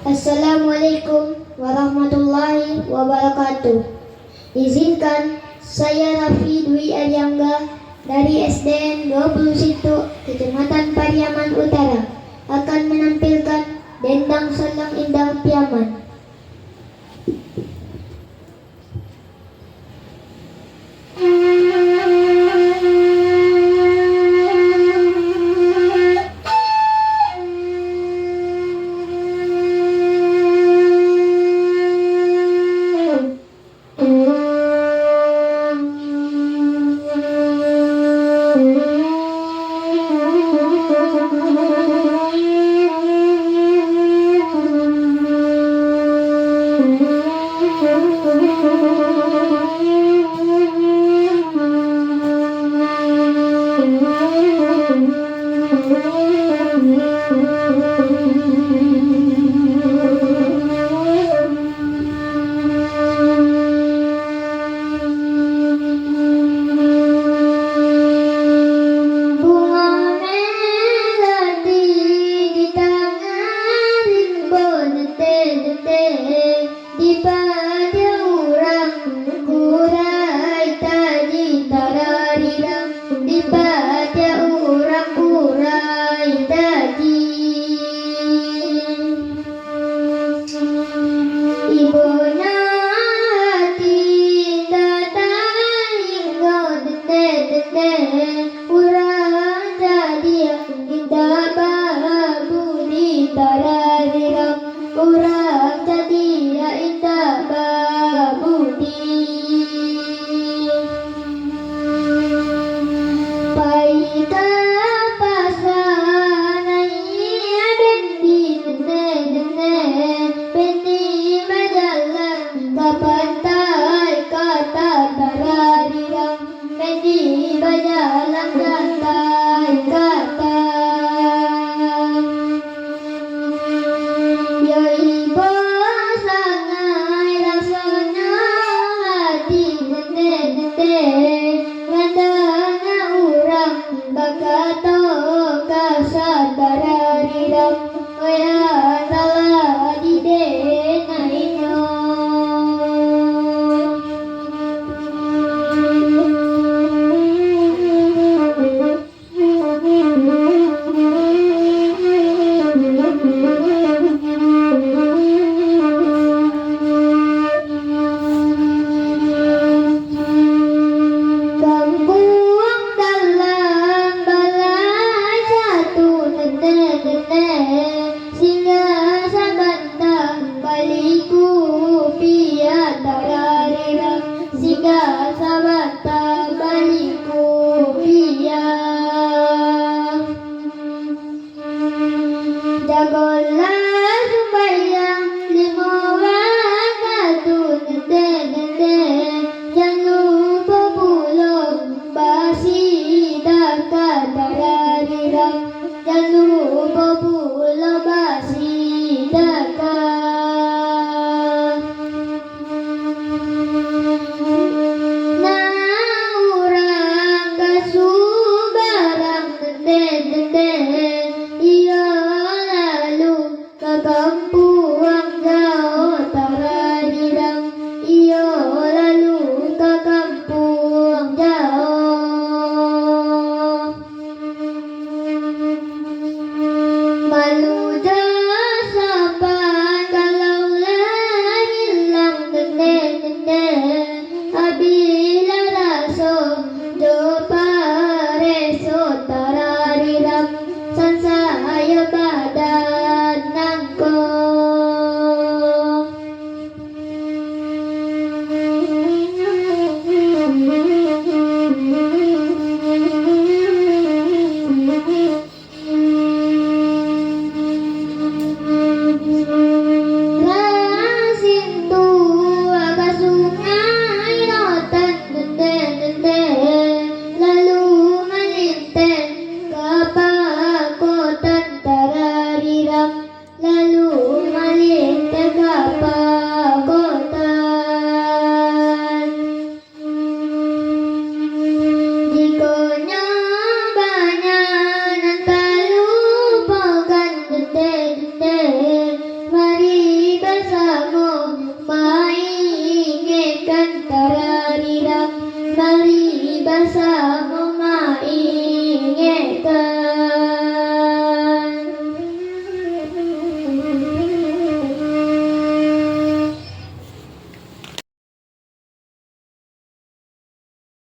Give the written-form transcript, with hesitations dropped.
Assalamualaikum warahmatullahi wabarakatuh. Izinkan saya Raffi Dwi Aryangga dari SDN 21 Kecamatan Pariaman Utara akan menampilkan Dendang Salang Indah Piaman. Di pada orang kurai tadi tararirang, di pada orang kurai tadi ibu nati tataing godete orang jadi indah babu di tararirang, orang jadi indah babudi. Paita pasanai bendi dene bendi majalan ke pantai kata tararirang, bendi majalan pantai kata yo ibu sangai rasanya hati nete ngadana urang bakato kasatararirang kaya tala di denainyo. Jagolah sembahyang lima waktu nete jangan lupa pulang basi dekat tararirang, jangan lupa pulang basi dekat nah orang kasubarang nete iya ke kampung jauh tararirang, iyo lalu ke kampung jauh malu jasapan kalau lah hilang nene abila raso jo pareso tararirang san saya badan nangko. ingin